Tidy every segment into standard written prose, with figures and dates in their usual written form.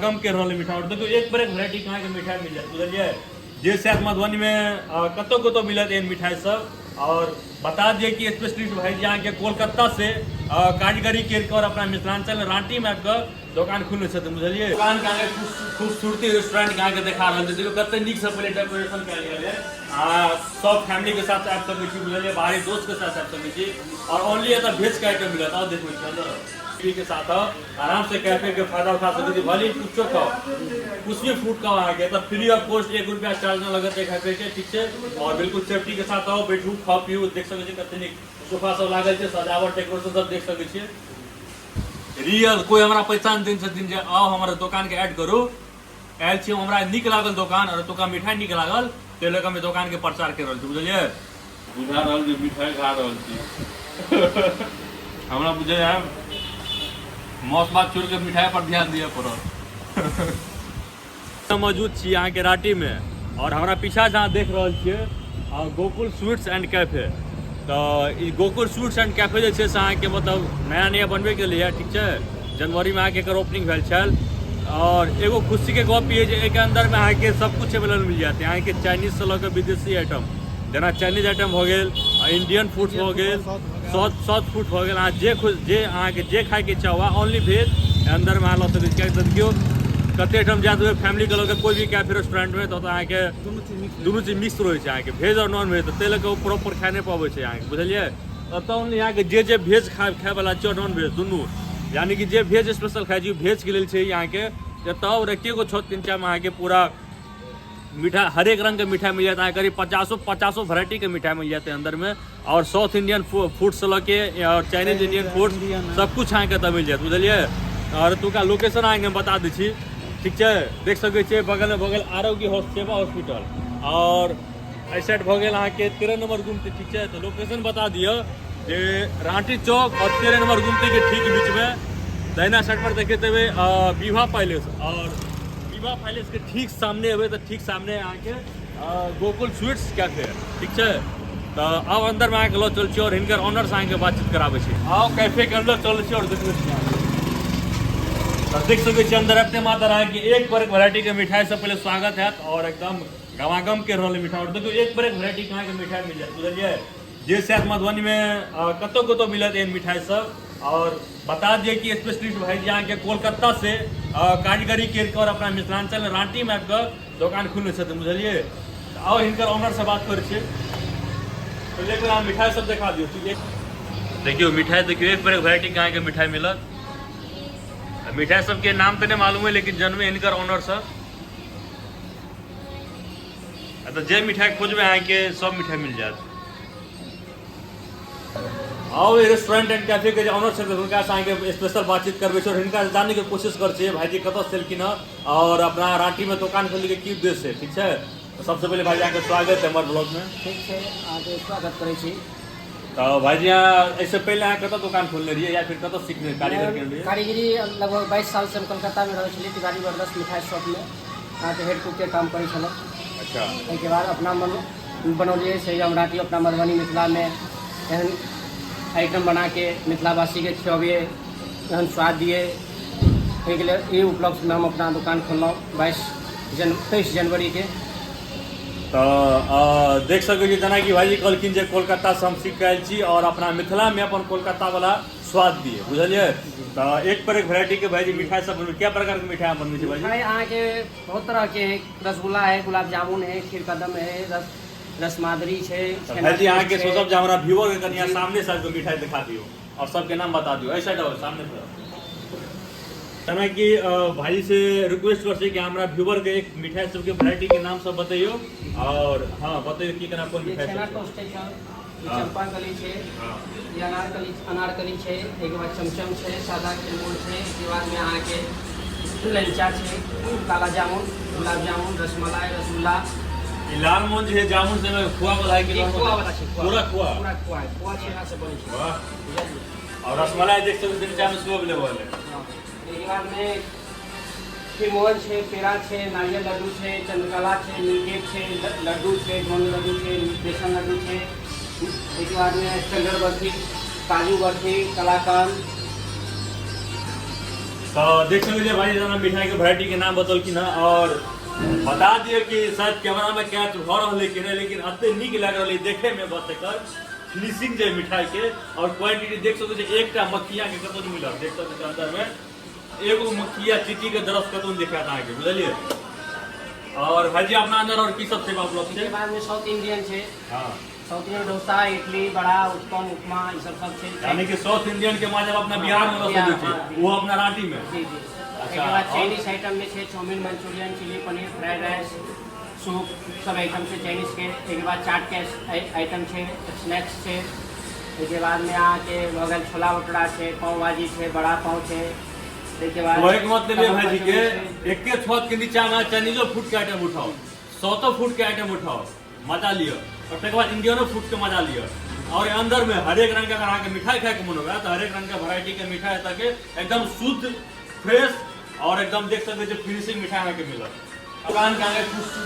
गमागम के रहल मिठाई। देखो एक पर एक वेराइटी कहाँ के मिठाई मिल जाए बुझलिए, जे शायद मधुबनी में कतो कतो मिलत एहन मिठाई सब। और बता दिए कि स्पेशलिस्ट भाई जी यहाँ के कोलकाता से कारीगरी करके और अपना मिथिलांचल रांटी में आकर दुकान खुलने से बुझलिए। दुकान के आगे खूबसूरती रेस्टोरेंट के आगे देखा रहा देखो कते नीक से पहले डेकोरेशन कल गया है। सब फैमिली के साथ आबि सकै छी बुझलिए, बाहरी दोस्त के साथ आबि सकै छी। और ओनली एतऽ भेज के आइटम मिलत। और देखो अंदर के साथ आराम से कैफे के फायदा उठा सकते थे। भले कुछ खाओ कुछ भी फूड का वहाँ के तो फ्री ऑफ कॉस्ट 1 रुपया चार्ज न लगत कैफे के, ठीक है। और बिल्कुल सेफ्टी के साथ आओ, बैठू खाओ पीऊ, देख सकै छी कते नीक सोफा सब लागल छै, सजावट डेकोरेशन सब देख सकै छियै। रियल कोई हमरा पैसा दिन से दिन जे आओ हमारे दुकान के ऐड करू, आयल छी हमरा नीक लागल दुकान और तुका मिठाई नीक लागल ते लेके हम दुकान के प्रचार कर रहल छी बुझलिए। बुझा रहल छी मिठाई खा रहल छी हमरा बुझे है मौस बात छोड़ के मिठाई पर ध्यान दिया पड़ल। मौजूद छी यहाँ के रांटी में और हमारा पीछा जहाँ देख रहा छे गोकुल स्वीट्स एंड कैफे। तो गोकुल स्वीट्स एंड कैफे जे छे से अहाँ के मतलब नया नया बनबे के लिए, ठीक है। जनवरी में आके ओपनिंग भेल छल। और एगो खुशी के गप ये जे एक अंदर में अहाँ के सब कुछ अवेलेबल मिल जाते हैं। अहाँ के चाइनीज से लगे विदेशी आइटम जना चाइनीज आइटम हो गेल, इंडियन फूड्स हो गेल, साउथ फूड हो गेल। अहाँ जे अहाँ के जे खाए के इच्छा हुआ ओनली वेज अंदर में अहाँ लऽ सकै छी। देखियो कते आइटम जात हुए फैमिली के लगे कोई भी कैफे रेस्टोरेंट में तो अहाँ के दुनू चीज मिक्स रहे छै। अहाँ के वेज और नॉन वेज तो ते लगे प्रॉपर खाए नहीं पाबै छै अहाँ के बुझलिए। तो ओनली यहाँ के जे वेज खाए वाला छै नॉन वेज दुनू, यानी कि जे वेज स्पेशल खाए छी वेज के लेल छै यहाँ के। तब एके गो 6-3 में अहाँ के पूरा मिठाई हर एक रंग के मिठाई मिल जाता है। करीब 50 वैरायटी के मिठाई मिल जाते हैं अंदर में। और साउथ इंडियन फूड से लगे और चाइनीज इंडियन फूड सब कुछ अहाँ के तब मिल जाए बुझलिए। और तुका लोकेशन अहाँ के बता दी छी, ठीक है। देख सकै छियै बगल में आरोग्य सेवा हॉस्पिटल और एहि साइड भऽ गेल अहाँ के 13 नंबर गुमती, ठीक है। तो लोकेशन बता दियो जे रांटी चौक और 13 नंबर गुमती के ठीक बीच में दाहिना साइड पर देखे देवे विवाह पैलेस। और विवाह पैलेस के ठीक सामने अबे तो ठीक सामने आके गोकुल स्वीट्स कैफे, ठीक है। तो अब अंदर में आके लो चल छी और इनकर ऑनर से आके बातचीत कराबे छी। आओ कैफे के अंदर चल छी और देखो देख सकै छी अंदर अपने माता है कि एक पर एक वैरायटी के मिठाई से पहले स्वागत है। और एकदम गमागम के रहल मिठाई। और देखो एक पर एक वैरायटी कहाँ के मिठाई मिल जाए बुझलिए, जे शायद मधुबनी में कतो कतो मिलत एहन मिठाई सब। और बता दिए कि स्पेशलिस्ट भाई जी यहाँ के कोलकाता से कारीगरी करके और अपना मिथिलांचल रांटी में आकर दुकान खुलने से बुझलिए। आओ इनकर ऑनर से बात कर छे तो लेकिन हम मिठाई सब दिखा दियो, ठीक है। देखियो मिठाई देखियो एक पर एक वैरायटी कहाँ के मिठाई मिलत। मिठाई सबके नाम तो नहीं मालूम है लेकिन जन्मे इनकर ऑनर सब। तो जे मिठाई खोजबे अहाँ के सब मिठाई मिल जात। आओ रेस्टोरेंट एंड कैफे के ऑनर से हुनका से स्पेशल बातचीत करबे और हिनका जाने के कोशिश कर छे भाई जी कत से एलखिन और अपना रांटी में दुकान खोले के की उद्देश्य है, ठीक है। तो सबसे पहले भाई जी के स्वागत है हमारे ब्लॉग में, ठीक है। आगे स्वागत करे छी। तो भाई जी इससे पहले अहाँ कत दुकान खोलने रहिए या फिर कत सीखने कारीगर के लिए? कारीगरी लगभग 22 साल से हम कलकत्ता में रहे छलिए तिवारी ब्रदर्स मिठाई शॉप में अहाँ के हेड कुक के काम करे छलहुँ। अच्छा। ताहिके बाद अपना बनौलिए से हम रांटी अपना मधुबनी मिथिला में एहन आइटम बना के मिथिलावासी के खियाबिए, एहन स्वाद दिए। एहिके लेल ई उपलक्ष्य में हम अपना दुकान खोललहुँ 23 जनवरी के। तो देख सकै छी जना कि भाईजी कहलखिन जे कोलकाता से हम सीख के आयल छी और अपना मिथिला में अपन कोलकाता वाला स्वाद दिए बुझलिए। तो एक पर एक वैरायटी के भाईजी मिठाई सब बनबे, क्या प्रकार के मिठाई बनबे छी भाईजी? मिठाई अहाँ के बहुत तरह के है, रसगुल्ला है, गुलाब जामुन है, खीर कदम है, रसमादरी है। भाईजी अहाँ के सोचब जे हमरा व्यूअर के कनिया सामने से मिठाई दिखा दियो और सबके नाम बता दियो। ऐसा सामने से तना कि भाई से रिक्वेस्ट कर कि हमरा व्यूअर के एक मिठाई सब के वैरायटी के नाम सब बताइयो। और हाँ बताइयो कि केना कोन मिठाई छेना टोस्ट है, चंपा कली है, ये अनारकली है, एक बाद चमचम है, सादा खिलमोल है, एक बाद में अहाँ के लंचा है, काला जामुन, गुलाब जामुन, रसमलाई, रसगुल्ला। लाल मोहन जी जामुन से में खोआ वाला है कि खोआ वाला है, पूरा खोआ खोआ छेना से बने छै। वाह। और रसमलाई देख सकते हैं चाय में सब अवेलेबल है। एक बाद में खीरमोहन है, पेड़ा है, नारियल लड्डू है, चंद्रकला है, मिल्केक है, लड्डू है, गोंद लड्डू है, बेसन लड्डू है। एक बाद में स्टैंडर्ड बर्फी, काजू बर्फी, कलाकंद, तो देख सकते भाई जना मिठाई के वैरायटी के नाम बतल कि ना और बता दिए कि शायद कैमरा में क्या हो रहा कि नहीं, लेकिन अत्ते निक लग रहा देखे में बस एकर फिनिशिंग जे मिठाई के और क्वांटिटी देख सकते हैं। एक मक्खिया के कतौ नहीं मिलल, देख सकते हैं अंदर में एगो मक्खिया चीटी के दरस कतौ दिखा था के बुझलिए। और भाजी अपना अंदर और की सब सेवा उपलब्ध इसके है? बाद में साउथ इंडियन है, हां साउथ इंडियन डोसा, इडली, बड़ा, उत्पम, उपमा ये सब है। यानी कि साउथ इंडियन के माध्यम अपना बिहार में रस दे छै वो अपना रांची में। जी जी। इसके बाद चाइनीज आइटम में है chow mein, Manchurian, chilli paneer, fried rice, soup सब आइटम से चाइनीज के। एक बाद चाट के आइटम है, स्नैक्स है। इसके बाद में आके बगल छोला भटूरा है, पाव भाजी है, बड़ा पाव है। इसके बाद वही के मतलब है भाजी के एक के छत के नीचे में चाइनीजो फूड के आइटम उठाओ, सौतो फूड के आइटम उठाओ, मजा लियो। और तक बाद इंडियनो फूड के मजा लियो। और अंदर में हर एक रंग का अगर आके मिठाई खाए के मन होगा तो हर एक रंग का वैरायटी के मिठाई तक एकदम शुद्ध फ्रेश और एकदम देख सकते जो फिनिशिंग मिठाई आके मिला। दुकान के आगे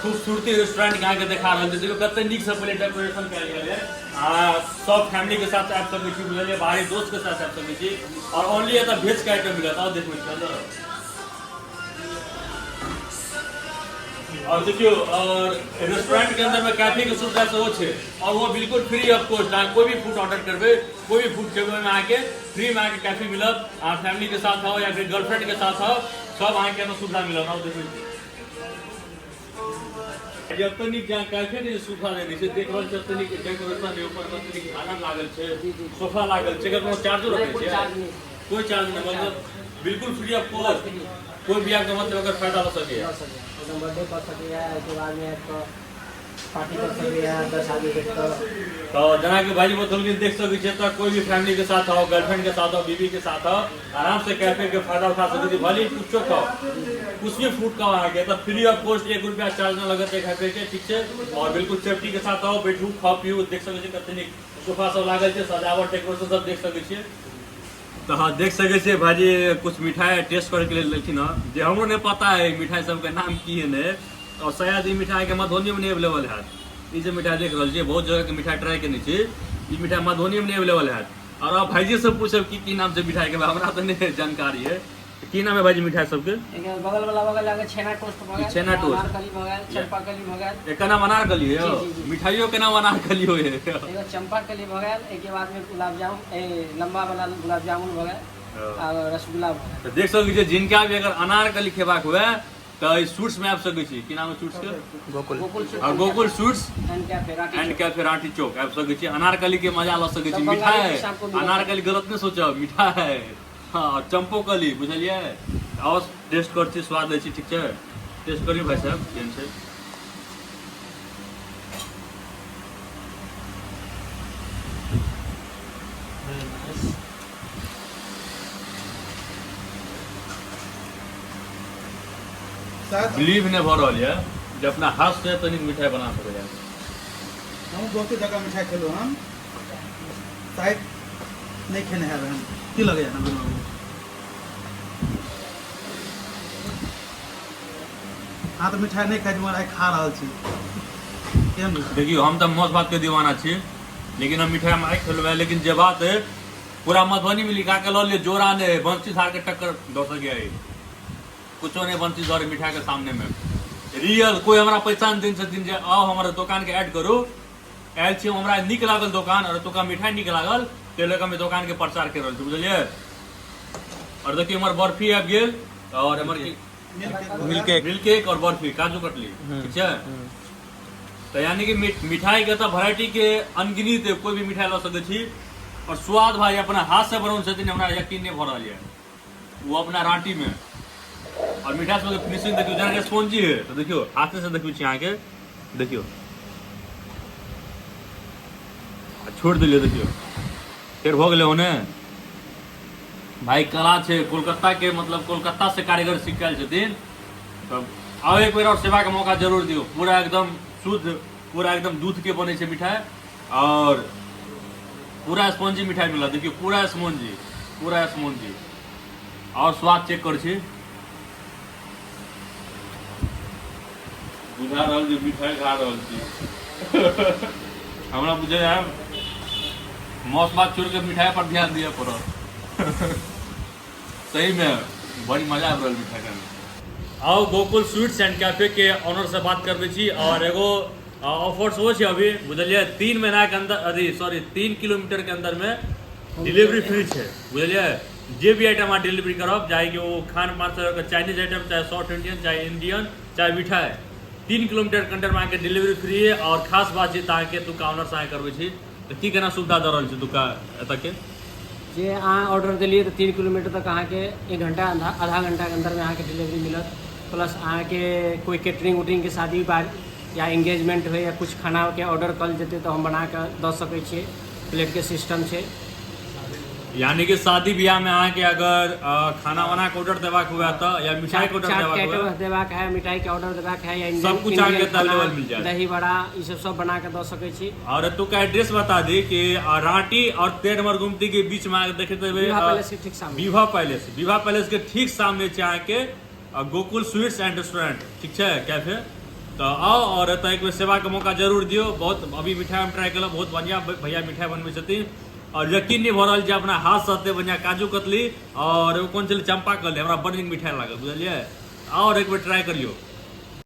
खूबसूरती रेस्टोरेंट के आगे दिखा रहा है, देखो कते नीक से पहले डेकोरेशन कयल गेल है। सब फैमिली के साथ आबि सकै छी, बुझलिए, बाहरी दोस्त के साथ आबि सकै छी। और ओनली एतऽ वेज के आइटम मिलत। और देखो अंदर और देखियो और रेस्टोरेंट के अंदर में कैफे की सुविधा से हो छे और वो बिल्कुल फ्री ऑफ कॉस्ट। अहाँ कोई भी फूड ऑर्डर करबे, कोई भी फूड खेबे में आके फ्री में आके कैफे मिलत। अहाँ फैमिली के साथ हो या फिर गर्लफ्रेंड के साथ हो, सब अहाँ के सुविधा मिलत। और देखो जब तक जहाँ कैफे के सुविधा देने से देख रहल छै, तनिक डेकोरेशन के ऊपर तनिक आनंद लागल छै, सोफा लागल छै, कोनो चार्जो रखे छै, कोई चार्ज नहीं, मतलब बिल्कुल फ्री ऑफ कॉस्ट। कोई भी आके मतलब अगर फायदा हो सके बर्थडे कर सके है, उसके बाद में आपको पार्टी कर सके है 10 आदमी के। तो जना के भाई बोतल के देख सके छै, तो कोई भी फैमिली के साथ हो, गर्लफ्रेंड के साथ हो, बीवी के साथ हो, आराम से कैफे के फायदा उठा सकते हैं। भले कुछ खाओ, कुछ भी फूड खाओ आके, तो फ्री ऑफ कॉस्ट, 1 रुपया चार्ज न लगत है कैफे के, ठीक है। और बिल्कुल सेफ्टी के साथ आओ, बैठू, खाओ पियो, देख सके छी कतनी सोफा सब लागल छै, सजावट डेकोरेशन सब देख सके छी। तो हाँ देख सके छी भाजी कुछ मिठाई टेस्ट करके लिए लेकिन जो हमरो नहीं पता है मिठाई सब के नाम की है ने। और शायद ये मिठाई के मधुबनी में नहीं अवेलेबल है। ये जो मिठाई देख रहा है बहुत जगह के मिठाई ट्राई करनी चाहिए, ये मिठाई मधुबनी में नहीं अवेलेबल है। और अब भाईजी सब पूछब की नाम से मिठाई के हमरा तो नहीं जानकारी है। की नाम है भाजी मिठाई सबके? बगल वाला बगल लगे छेना टोस्ट मगाल, छेना टोस्ट, अनारकली मगाल, चंपाकली मगाल। एक नाम अनारकली है, मिठाइयों के नाम अनारकली हो है। एगो चंपाकली मगाल, एक के बाद में गुलाब जामुन, लंबा वाला गुलाब जामुन मगाल और रसगुल्ला। तो देख सके जिनका भी अगर अनारकली खेबाक हुए तो स्वीट्स में आबि सकै छी। की नाम है स्वीट्स के? गोकुल। और Gokul sweets and cafe Rathi Chowk आबि सकै छी। अनारकली के मजा ल सकै छी। मिठाई है, अनारकली गलत नहीं सोचो, मिठाई है। हाँ चंपोकली बुझलिए। और टेस्ट कर छी, स्वाद है, ठीक है, टेस्ट करियो भाई साहब केहन छै। बिलीव नहीं भ रहा है जे अपना हाथ से तनिक मिठाई बना सके हैं। हम बहुते जगह मिठाई खेलो, हम शायद नहीं खेने हैं हम। की लगे है ना हाँ तो मिठाई नहीं खाई मगर खा रहा छी। केहन देखियो हम तो मौज भात के दीवाना छी, लेकिन हम मिठाई में खेलबे। लेकिन जे बात है पूरा मधुबनी में लिखा के लो ले, जोरा ने बंसी धार के टक्कर दो सके है, कुछो नहीं बंसी धर मिठाई के सामने में। रियल कोई हमारा पहचान दिन से दिन जे आओ हमारे दुकान के ऐड करो, आयल छी हमरा निक लागल दुकान और तुका मिठाई निक लागल ते लेके हम दुकान के प्रचार कर रहल छी, बुझलिए। और देखिए हमार बर्फी आबि गेल और हमार मिल्क केक और बर्फी काजू कतली, ठीक है। तो यानी कि मिठाई के तो वैरायटी के अनगिनित है, कोई भी मिठाई ला सके छी। और स्वाद भाई अपना हाथ से बनाउन छथिन, हमरा यकीन नहीं भ रहल है वो अपना रांटी में। और मिठाई सब फिनिशिंग देखियो, जना स्पॉन्जी है तो देखियो हाथ से देखियो छी यहाँ के, देखियो छोड़ दिलियो, देखियो फिर हो गए होने भाई। कला छे कोलकाता के, मतलब कोलकाता से कारीगर सीखल छथिन। तो आओ एक बार और सेवा का मौका जरूर दियो। पूरा एकदम शुद्ध, पूरा एकदम दूध के बने छे मिठाई और पूरा स्पॉन्जी मिठाई मिला। देखियो पूरा स्पॉन्जी, पूरा स्पॉन्जी। और स्वाद चेक कर छी, बुझा रहल जे मिठाई खा रहल छी। हमरा बुझे है मौस बात छोड़ के मिठाई पर ध्यान दिया पड़त। सही में बड़ी मजा आबि रहल मिठाई खाए में। आओ गोकुल स्वीट्स एंड कैफे के ऑनर से बात करबे छी और एगो ऑफर सेहो छै अभी बुझलिए 3 महीना के अंदर 3 किलोमीटर के अंदर में डिलीवरी फ्री छै बुझलिए। जे भी आइटम अहाँ डिलीवरी करब चाहे कि वो खान पान से चाइनीज आइटम चाहे साउथ इंडियन चाहे इंडियन चाहे मिठाई 3 किलोमीटर के अंदर में अहाँके डिलीवरी फ्री है। और खास बात छै अहाँके एतुका ऑनर से अहाँ करबै छी तऽ की केना सुविधा दऽ रहल छै एतुका एतऽ के जे अहाँ ऑर्डर दिलिए तो 3 किलोमीटर तक अहाँके 1 घंटा आधा घंटा के अंदर में अहाँके डिलीवरी मिलत। प्लस अहाँके कोई कैटरिंग उटरिंग के शादी बार या एंगेजमेंट हो या कुछ खाना के ऑर्डर कल जेतै तो हम बना के दऽ सकै छियै। प्लेट के सिस्टम छै। यानी कि शादी ब्याह में अहाँके अगर खाना वाना के ऑर्डर देबाक हुए तो या मिठाई के ऑर्डर देबाक है मिठाई के ऑर्डर देबाक है या सब कुछ अहाँके अवेलेबल मिल जाए। दही बड़ा ई सब बना के दऽ सकै छी। और एतुका एड्रेस बता दी कि रांटी और 13 नंबर गुमती के बीच में देखते हुए विवाह पैलेस के ठीक सामने छै अहाँके गोकुल स्वीट्स एंड रेस्टोरेंट ठीक छै कैफे। तो आओ और एतऽ एक बेर सेवा के मौका जरूर दियो। बहुत अभी मिठाई हम ट्राई केलहुँ बहुत बढ़िया भैया मिठाई बनबै छथिन और यकीन नहीं भ रहल छै अपना हाथ से एते बढ़िया काजू कतली और कोन चल चंपा कली हमरा बड़ नीक मिठाई लागल बुझलिए। और एक बेर ट्राई करियो।